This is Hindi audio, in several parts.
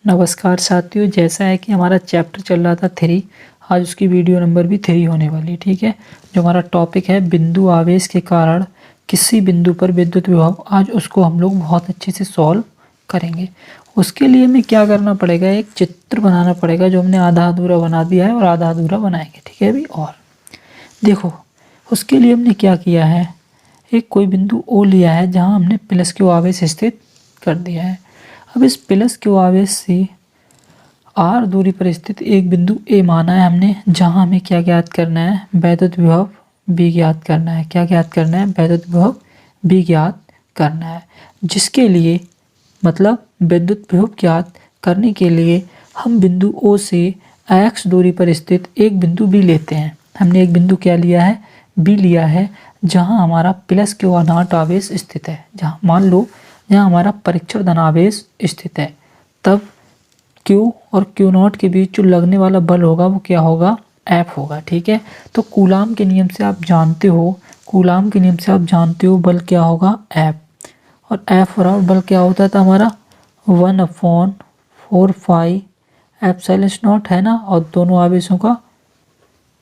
नमस्कार साथियों, जैसा है कि हमारा चैप्टर चल रहा था 3, आज उसकी वीडियो नंबर भी 3 होने वाली है। ठीक है, जो हमारा टॉपिक है बिंदु आवेश के कारण किसी बिंदु पर विद्युत विभव, आज उसको हम लोग बहुत अच्छे से सॉल्व करेंगे। उसके लिए हमें क्या करना पड़ेगा, एक चित्र बनाना पड़ेगा जो हमने आधा अधूरा बना दिया है और आधा अधूरा बनाएंगे। ठीक है, अभी और देखो उसके लिए हमने क्या किया है, एक कोई बिंदु ओ लिया है जहाँ हमने प्लस क्यू आवेश स्थित कर दिया है। अब इस प्लस क्यू आवेश से आर दूरी पर स्थित एक बिंदु ए माना है हमने, जहां हमें क्या ज्ञात करना है, वैद्युत विभव बी ज्ञात करना है। क्या ज्ञात करना है, वैद्युत विभव बी ज्ञात करना है। जिसके लिए मतलब विद्युत विभव ज्ञात करने के लिए हम बिंदु ओ से एक्स दूरी पर स्थित एक बिंदु बी लेते हैं। हमने एक बिंदु क्या लिया है, बी लिया है, जहां हमारा प्लस क्यू अनॉट आवेश स्थित है। जहां मान लो यहाँ हमारा परीक्षण धनावेश स्थित है, तब Q और Q0 के बीच जो लगने वाला बल होगा वो क्या होगा, F होगा। ठीक है, तो कूलाम के नियम से आप जानते हो, कूलाम के नियम से आप जानते हो बल क्या होगा, F। और F बराबर बल क्या होता था हमारा 1/4 एप्सिलॉन नॉट है ना, और दोनों आवेशों का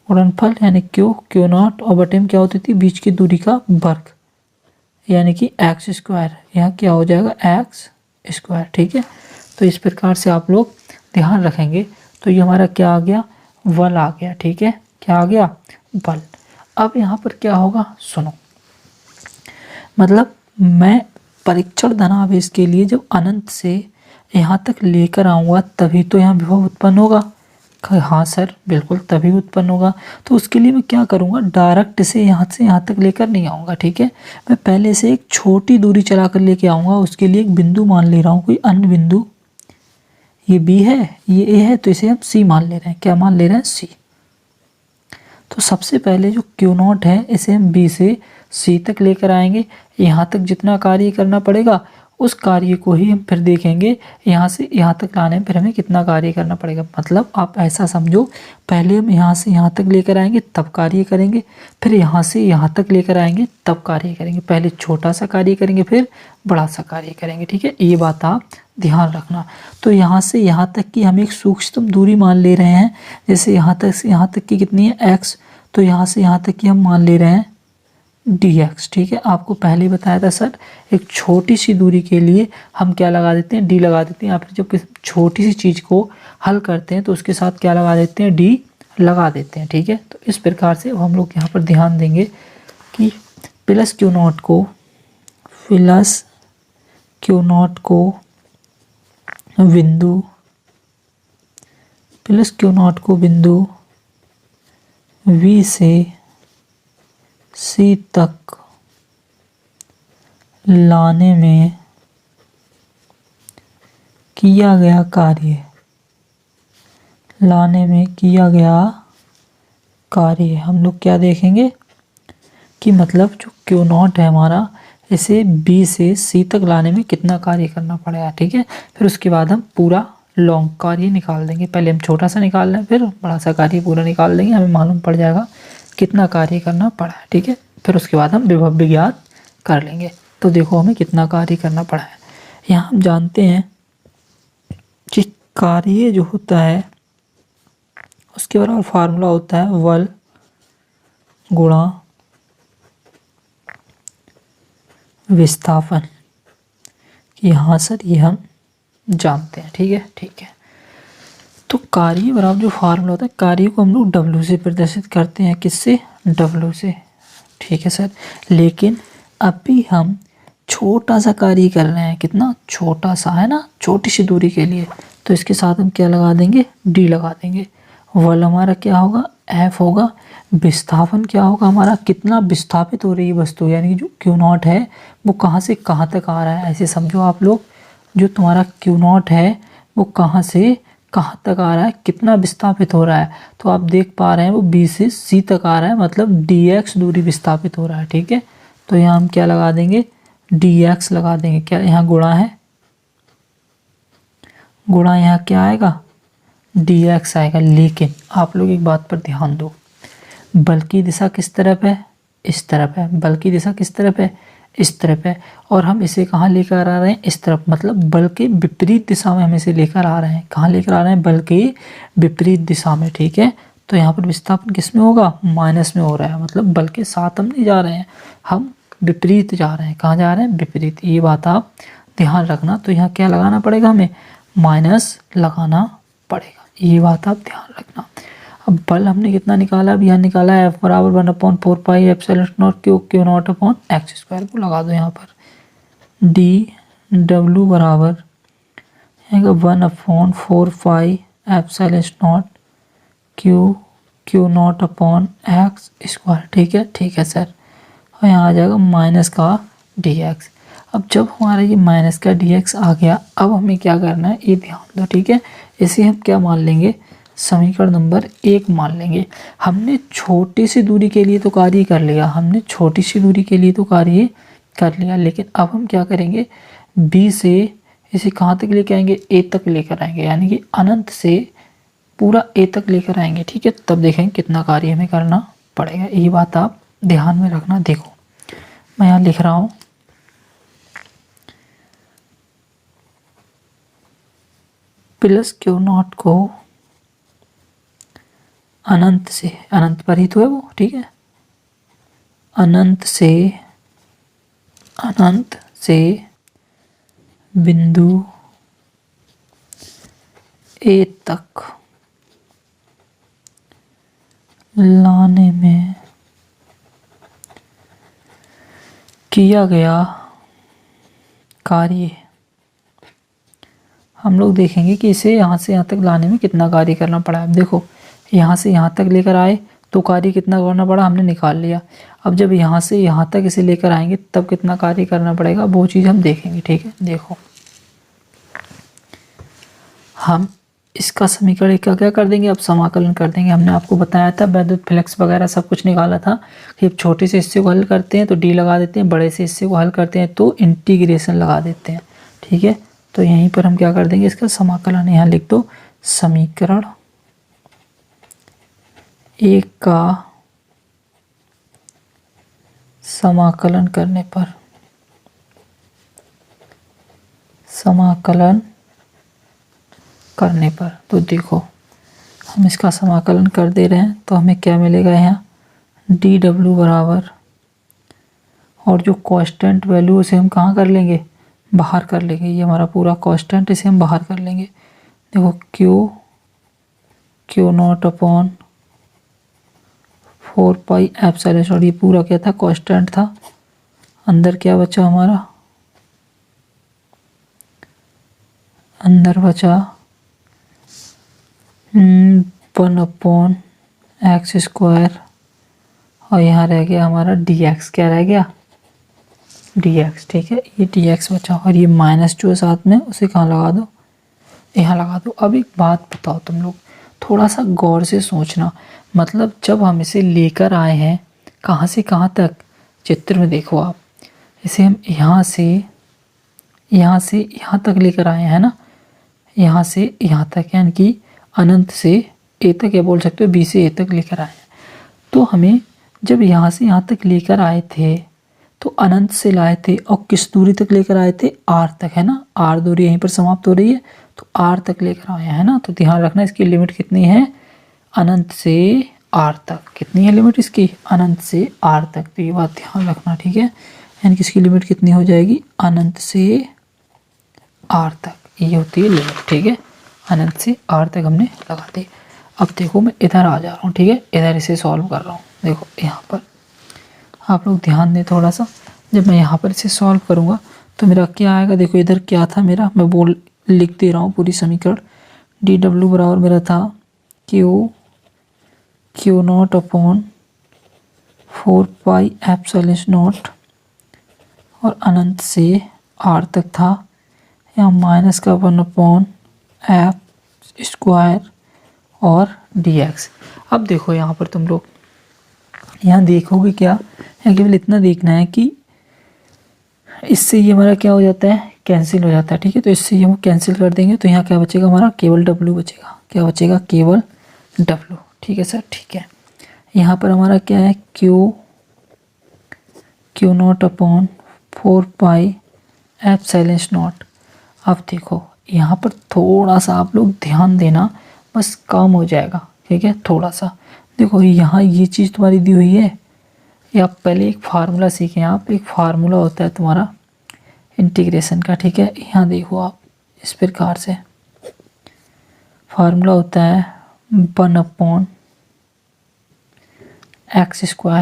गुणनफल यानी Q0 और बटे में क्या होती थी, बीच की दूरी का वर्ग यानी कि एक्स स्क्वायर। यहाँ क्या हो जाएगा, एक्स स्क्वायर। ठीक है, तो इस प्रकार से आप लोग ध्यान रखेंगे। तो ये हमारा क्या आ गया, बल आ गया। ठीक है, क्या आ गया, बल। अब यहाँ पर क्या होगा, सुनो, मतलब मैं परीक्षण धनावेश के लिए जब अनंत से यहाँ तक लेकर आऊँगा तभी तो यहाँ विभव उत्पन्न होगा। हाँ सर, बिल्कुल तभी उत्पन्न होगा। तो उसके लिए मैं क्या करूँगा, डायरेक्ट से यहाँ तक लेकर नहीं आऊँगा। ठीक है, मैं पहले से एक छोटी दूरी चला कर लेके आऊँगा। उसके लिए एक बिंदु मान ले रहा हूँ, कोई अन्य बिंदु, ये बी है, ये ए है, तो इसे हम सी मान ले रहे हैं। क्या मान ले रहे हैं, सी। तो सबसे पहले जो Q0 है इसे हम बी से सी तक लेकर आएंगे। यहाँ तक जितना कार्य करना पड़ेगा उस कार्य को ही हम फिर देखेंगे, यहाँ से यहाँ तक लाने में फिर हमें कितना कार्य करना पड़ेगा। मतलब आप ऐसा समझो, पहले हम यहाँ से यहाँ तक लेकर आएंगे तब कार्य करेंगे, फिर यहाँ से यहाँ तक लेकर आएंगे तब कार्य करेंगे। पहले छोटा सा कार्य करेंगे फिर बड़ा सा कार्य करेंगे। ठीक है, ये बात आप ध्यान रखना। तो यहाँ से यहाँ तक की हम एक सूक्ष्मतम दूरी मान ले रहे हैं। जैसे यहाँ तक से यहाँ तक की कितनी है, एक्स, तो यहाँ से यहाँ तक की हम मान ले रहे हैं dx। ठीक है, आपको पहले ही बताया था सर, एक छोटी सी दूरी के लिए हम क्या लगा देते हैं, d लगा देते हैं। या फिर जब छोटी सी चीज़ को हल करते हैं तो उसके साथ क्या लगा देते हैं, d लगा देते हैं। ठीक है, तो इस प्रकार से हम लोग यहाँ पर ध्यान देंगे कि प्लस Q0 को बिंदु V से सी तक लाने में किया गया कार्य हम लोग क्या देखेंगे कि मतलब जो Q0 है हमारा, इसे B से C तक लाने में कितना कार्य करना पड़ेगा। ठीक है, फिर उसके बाद हम पूरा लॉन्ग कार्य निकाल देंगे। पहले हम छोटा सा निकाल लें, फिर बड़ा सा कार्य पूरा निकाल देंगे, हमें मालूम पड़ जाएगा कितना कार्य करना पड़ा है। ठीक है, फिर उसके बाद हम विभव भी ज्ञात कर लेंगे। तो देखो हमें कितना कार्य करना पड़ा है। यहाँ हम जानते हैं कि कार्य जो होता है उसके बराबर फार्मूला होता है बल गुणा विस्थापन। कि हाँ सर, ये हम जानते हैं। ठीक है, ठीक है। तो कार्य बराबर जो फार्मूला होता है, कार्य को हम लोग W से प्रदर्शित करते हैं। किससे, W से। ठीक है सर, लेकिन अभी हम छोटा सा कार्य कर रहे हैं। कितना छोटा सा है ना, छोटी सी दूरी के लिए, तो इसके साथ हम क्या लगा देंगे, D लगा देंगे। बल हमारा क्या होगा, F होगा। विस्थापन क्या होगा हमारा, कितना विस्थापित हो रही है वस्तु, यानी कि जो Q0 है वो कहाँ से कहाँ तक आ रहा है। ऐसे समझो आप लोग, जो तुम्हारा Q0 है वो कहाँ से कहाँ तक आ रहा है, कितना विस्थापित हो रहा है। तो आप देख पा रहे हैं वो B से C तक आ रहा है, मतलब dx दूरी विस्थापित हो रहा है। ठीक है, तो यहाँ हम क्या लगा देंगे, dx लगा देंगे। क्या यहाँ गुणा है, गुणा यहाँ क्या आएगा, dx आएगा। लेकिन आप लोग एक बात पर ध्यान दो, बल की दिशा किस तरफ है, इस तरफ है। बल की दिशा किस तरफ है, इस तरफ है, और हम इसे कहाँ लेकर आ रहे हैं, इस तरफ, मतलब बल के विपरीत दिशा में हम इसे लेकर आ रहे हैं। कहाँ लेकर आ रहे हैं, बल के विपरीत दिशा में, ठीक है। तो यहाँ पर विस्थापन किस में होगा, माइनस में हो रहा है, मतलब बल के साथ हम नहीं जा रहे हैं, हम विपरीत जा रहे हैं। कहाँ जा रहे हैं, विपरीत। ये बात आप ध्यान रखना। तो यहाँ क्या लगाना पड़ेगा, हमें माइनस लगाना पड़ेगा, ये बात आप ध्यान रखना। अब बल हमने कितना निकाला, अब यहाँ निकाला है F बराबर 1/4 pi epsilon not Q not upon x square को लगा दो यहाँ पर। डी डब्ल्यू बराबर 1/4 pi epsilon not Q not upon x square, ठीक है सर। और यहाँ आ जाएगा माइनस का डी एक्स। अब जब हमारा ये माइनस का डी एक्स आ गया, अब हमें क्या करना है, ये ध्यान दो, ठीक है। इसे हम क्या मान लेंगे, समीकरण नंबर 1 मान लेंगे। हमने छोटी सी दूरी के लिए तो कार्य कर लिया, हमने छोटी सी दूरी के लिए तो कार्य कर लिया, लेकिन अब हम क्या करेंगे, बी से इसे कहाँ तक लेकर आएंगे, ए तक लेकर आएंगे, यानी कि अनंत से पूरा ए तक लेकर आएंगे, ठीक है। तब देखेंगे कितना कार्य हमें करना पड़ेगा, ये बात आप ध्यान में रखना। देखो मैं यहाँ लिख रहा हूँ, प्लस क्यू नॉट को अनंत से, अनंत पर ही तो है वो, ठीक है, अनंत से बिंदु ए तक लाने में किया गया कार्य, हम लोग देखेंगे कि इसे यहाँ से यहाँ तक लाने में कितना कार्य करना पड़ा है। देखो यहाँ से यहाँ तक लेकर आए तो कार्य कितना करना पड़ा, हमने निकाल लिया। अब जब यहाँ से यहाँ तक इसे लेकर आएंगे तब कितना कार्य करना पड़ेगा, वो चीज़ हम देखेंगे, ठीक है। देखो हम इसका समीकरण का क्या कर देंगे, अब समाकलन कर देंगे। हमने आपको बताया था वैद्युत फ्लक्स वगैरह सब कुछ निकाला था कि छोटे से हिस्से को हल करते हैं तो डी लगा देते हैं, बड़े से हिस्से को हल करते हैं तो इंटीग्रेशन लगा देते हैं, ठीक है। तो यहीं पर हम क्या कर देंगे, इसका समाकलन यहाँ लिख दो, समीकरण 1 का समाकलन करने पर, तो देखो हम इसका समाकलन कर दे रहे हैं तो हमें क्या मिलेगा, यहाँ डी डब्ल्यू बराबर, और जो कांस्टेंट वैल्यू उसे हम कहाँ कर लेंगे, बाहर कर लेंगे। ये हमारा पूरा कांस्टेंट, इसे हम बाहर कर लेंगे। देखो Q not upon 4 pi epsilon not, ये पूरा क्या था, कांस्टेंट था। अंदर क्या बचा हमारा, अंदर बचा 1/x स्क्वायर, और यहाँ रह गया हमारा dx, क्या रह गया, dx, ठीक है। ये dx बचा, और ये माइनस जो है साथ में उसे कहाँ लगा दो, यहाँ लगा दो। अब एक बात बताओ, तुम लोग थोड़ा सा गौर से सोचना, मतलब जब हम इसे लेकर आए हैं कहाँ से कहाँ तक, चित्र में देखो आप, इसे हम यहाँ से यहाँ तक लेकर आए हैं ना, यहाँ से यहाँ तक, यानी कि अनंत से ए तक, या बोल सकते हो बी से ए तक लेकर आए हैं। तो हमें जब यहाँ से यहाँ तक लेकर आए थे तो अनंत से लाए थे, और किस दूरी तक लेकर आए थे, आर तक, है ना। आर दूरी यहीं पर समाप्त हो रही है, तो आर तक लेकर आए हैं ना। तो ध्यान रखना इसकी लिमिट कितनी है, अनंत से आर तक। कितनी है लिमिट इसकी, अनंत से आर तक। तो ये बात ध्यान रखना, ठीक है। यानी कि इसकी लिमिट कितनी हो जाएगी, अनंत से आर तक, ये होती है लिमिट, ठीक है। अनंत से आर तक हमने लगा दी। अब देखो मैं इधर आ जा रहा हूँ, ठीक है, इधर इसे सॉल्व कर रहा हूँ। देखो यहाँ पर आप लोग ध्यान दें थोड़ा सा, जब मैं यहाँ पर इसे सॉल्व करूँगा तो मेरा क्या आएगा, देखो इधर क्या था मेरा, मैं लिख दे रहा हूँ पूरी समीकरण। डी डब्ल्यू बराबर मेरा था Q not upon 4 pi epsilon not, और अनंत से आर तक था, यहाँ माइनस का 1/f स्क्वायर और dx। अब देखो यहाँ पर तुम लोग यहाँ देखोगे क्या, यहाँ केवल इतना देखना है कि इससे ये हमारा क्या हो जाता है, कैंसिल हो जाता है, ठीक है। तो इससे ये हम कैंसिल कर देंगे तो यहाँ क्या बचेगा हमारा, केवल w बचेगा। क्या बचेगा, केवल w, ठीक है सर, ठीक है। यहाँ पर हमारा क्या है, Q not upon 4 pi epsilon not. अब देखो यहाँ पर थोड़ा सा आप लोग ध्यान देना, बस काम हो जाएगा, ठीक है। थोड़ा सा देखो यहाँ ये चीज़ तुम्हारी दी हुई है, या आप पहले एक फार्मूला सीखें। आप एक फार्मूला होता है तुम्हारा इंटीग्रेशन का, ठीक है। यहाँ देखो आप इस प्रकार से फार्मूला होता है 1/x²।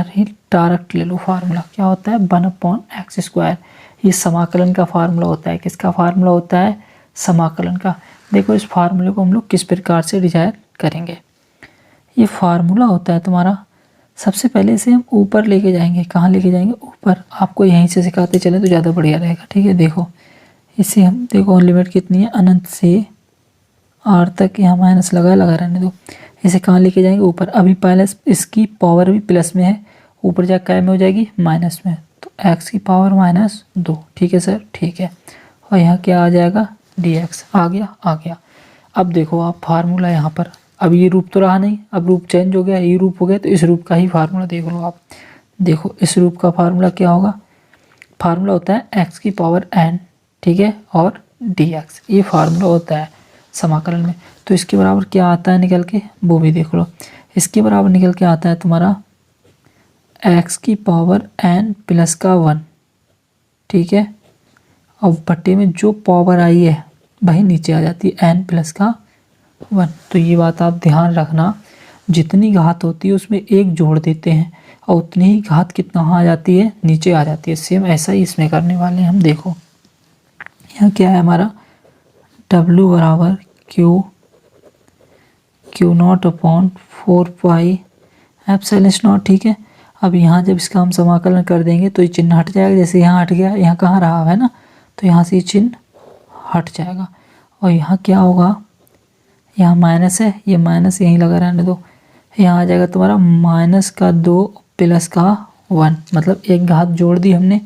ही डायरेक्ट ले लो फार्मूला, क्या होता है 1/x²। ये समाकलन का फार्मूला होता है। किसका फार्मूला होता है? समाकलन का। देखो इस फार्मूले को हम लोग किस प्रकार से डिजाइन करेंगे। ये फार्मूला होता है तुम्हारा, सबसे पहले इसे हम ऊपर लेके जाएंगे। कहाँ लेके जाएंगे? ऊपर। आपको यहीं से सिखाते चले तो ज़्यादा बढ़िया रहेगा, ठीक है। देखो इसे हम, देखो लिमिट कितनी है, अनंत से आर तक। यहाँ माइनस लगा रहने दो। इसे कहाँ लेके जाएंगे? ऊपर। अभी पहले इसकी पावर भी प्लस में है, ऊपर जाकर क्या में हो जाएगी? माइनस में। तो x की पावर -2, ठीक है सर, ठीक है। और यहाँ क्या आ जाएगा? dx। आ गया। अब देखो आप फार्मूला यहाँ पर, अब ये रूप तो रहा नहीं, अब रूप चेंज हो गया, ये रूप हो गया, तो इस रूप का ही फार्मूला देख लो आप। देखो इस रूप का फार्मूला क्या होगा? फार्मूला होता है x की पावर n, ठीक है, और dx। ये फार्मूला होता है समाकलन में। तो इसके बराबर क्या आता है निकल के, वो भी देख लो। इसके बराबर निकल के आता है तुम्हारा x की पावर n प्लस का 1, ठीक है। अब बट्टे में जो पावर आई है वही नीचे आ जाती है, n प्लस का 1। तो ये बात आप ध्यान रखना, जितनी घात होती है उसमें एक जोड़ देते हैं और उतनी ही घात कितना आ जाती है? नीचे आ जाती है। सेम ऐसा ही इसमें करने वाले हैं हम। देखो यहाँ क्या है हमारा, W बराबर Q0/4 पाई एप्सिलॉन नॉट, ठीक है। अब यहाँ जब इसका हम समाकलन कर देंगे तो ये चिन्ह हट जाएगा। जैसे यहाँ हट गया, यहाँ कहाँ रहा है ना, तो यहाँ से ये चिन्ह हट जाएगा। और यहाँ क्या होगा, यहाँ माइनस है, ये माइनस यहीं लगा रहने दो। यहाँ आ जाएगा तुम्हारा -2 प्लस का 1, मतलब एक घात जोड़ दी हमने,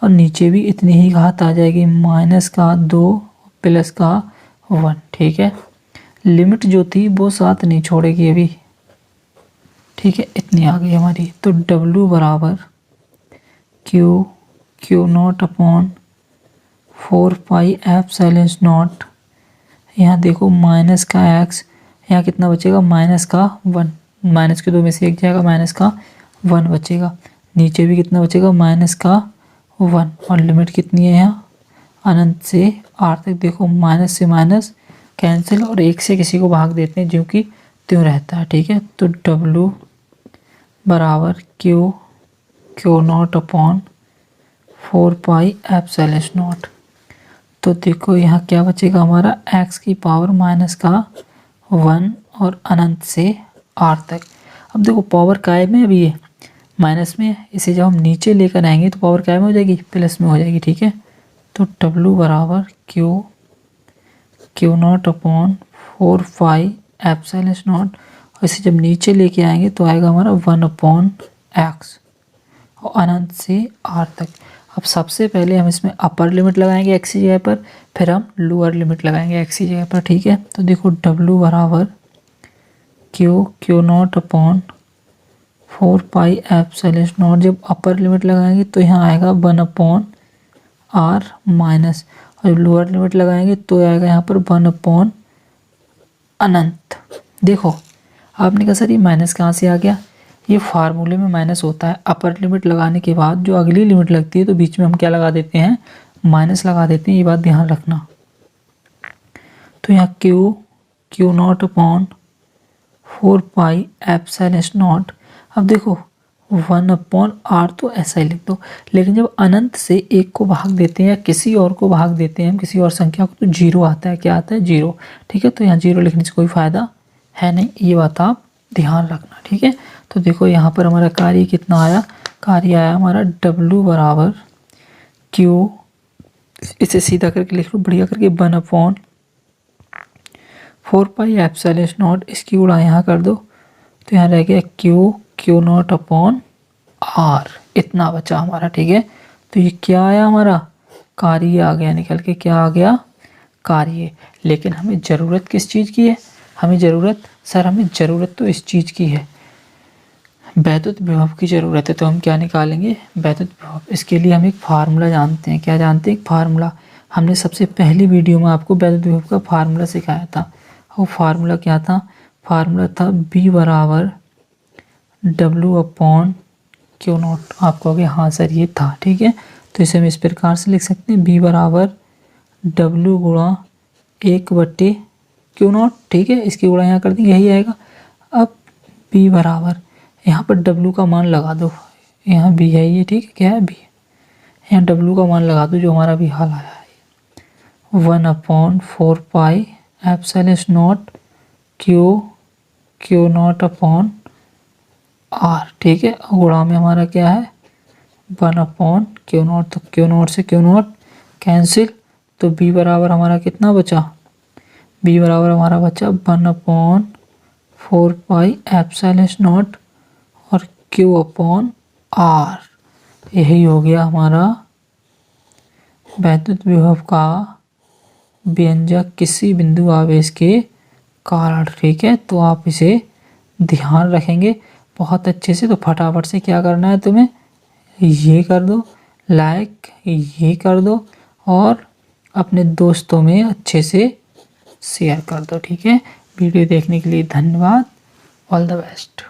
और नीचे भी इतनी ही घात आ जाएगी, -2 प्लस का 1, ठीक है। लिमिट जो थी वो साथ नहीं छोड़ेगी अभी, ठीक है। इतनी आ गई हमारी। तो W बराबर Q0/4 पाई एप्सिलॉन नॉट। यहाँ देखो माइनस का x, यहाँ कितना बचेगा? -1। माइनस के 2 में से एक जाएगा, -1 बचेगा। नीचे भी कितना बचेगा? -1। और लिमिट कितनी है यहाँ? अनंत से r तक। देखो माइनस से माइनस कैंसिल, और एक से किसी को भाग देते हैं जो कि त्यों रहता है, ठीक है। तो W बराबर Q0/4 पाई एप्सिलॉन नॉट। तो देखो यहाँ क्या बचेगा हमारा, x की पावर -1 और अनंत से r तक। अब देखो पावर काय में अभी ये माइनस में है, इसे जब हम नीचे लेकर आएंगे तो पावर काय में हो जाएगी? प्लस में हो जाएगी, ठीक है। तो W बराबर Q0/4 पाई एप्सिलॉन नॉट, और इसे जब नीचे लेके आएंगे तो आएगा हमारा 1/x और अनंत से r तक। अब सबसे पहले हम इसमें अपर लिमिट लगाएंगे x की जगह पर, फिर हम लोअर लिमिट लगाएंगे x की जगह पर, ठीक है। तो देखो W बराबर Q0/4 पाई एप्सिलॉन नॉट। जब अपर लिमिट लगाएंगे तो यहाँ आएगा 1/r माइनस, और लोअर लिमिट लगाएंगे तो आएगा यहाँ पर 1/ अनंत। देखो आपने कहा सर ये माइनस कहाँ से आ गया? ये फार्मूले में माइनस होता है। अपर लिमिट लगाने के बाद जो अगली लिमिट लगती है तो बीच में हम क्या लगा देते हैं? माइनस लगा देते हैं। ये बात ध्यान रखना। तो यहाँ Q0/4 पाई एप्सिलॉन नॉट। अब देखो 1/r तो ऐसा ही लिख दो, लेकिन जब अनंत से एक को भाग देते हैं या किसी और को भाग देते हैं, किसी और संख्या को, तो 0 आता है। क्या आता है? 0, ठीक है। तो यहाँ 0 लिखने से कोई फ़ायदा है नहीं, ये बात आप ध्यान रखना, ठीक है। तो देखो यहाँ पर हमारा कार्य कितना आया? कार्य आया हमारा W बराबर Q, इसे सीधा करके लिख लो बढ़िया करके, 1/4 पाई एप्सिलॉन नॉट। इसकी गुणा यहाँ कर दो तो यहाँ रह गया Q0/r। इतना बचा हमारा, ठीक है। तो ये क्या आया हमारा? कार्य आ गया निकल के। क्या आ गया? कार्य। लेकिन हमें ज़रूरत किस चीज़ की है? हमें ज़रूरत तो इस चीज़ की है। वैद्युत विभव की ज़रूरत है तो हम क्या निकालेंगे, वैद्युत विभव। इसके लिए हम एक फार्मूला जानते हैं। क्या जानते हैं? एक फार्मूला। हमने सबसे पहली वीडियो में आपको वैद्युत विभव का फार्मूला सिखाया था। वो फार्मूला क्या था? फार्मूला था B बराबर W/Q0। आप कहोगे हाँ सर ये था, ठीक है। तो इसे हम इस प्रकार से लिख सकते हैं, B बराबर W गुणा 1/Q0, ठीक है। इसकी गुणा यहाँ कर देंगे, यही आएगा। अब B बराबर, यहाँ पर W का मान लगा दो, यहाँ B है ये, ठीक है। क्या है? B। यहाँ W का मान लगा दो जो हमारा भी हाल आया है, 1/4 pi epsilon not Q0 upon R, ठीक है। गुणा में हमारा क्या है? 1/Q0। तो Q0 से Q0 कैंसिल, तो B बराबर हमारा कितना बचा? B बराबर हमारा बचा 1/4 पाई एप्सिलॉन नॉट और Q/R। यही हो गया हमारा वैद्युत विभव का व्यंजक किसी बिंदु आवेश के कारण, ठीक है। तो आप इसे ध्यान रखेंगे बहुत अच्छे से। तो फटाफट से क्या करना है तुम्हें, ये कर दो लाइक, ये कर दो और अपने दोस्तों में अच्छे से शेयर कर दो, ठीक है। वीडियो देखने के लिए धन्यवाद। All the best.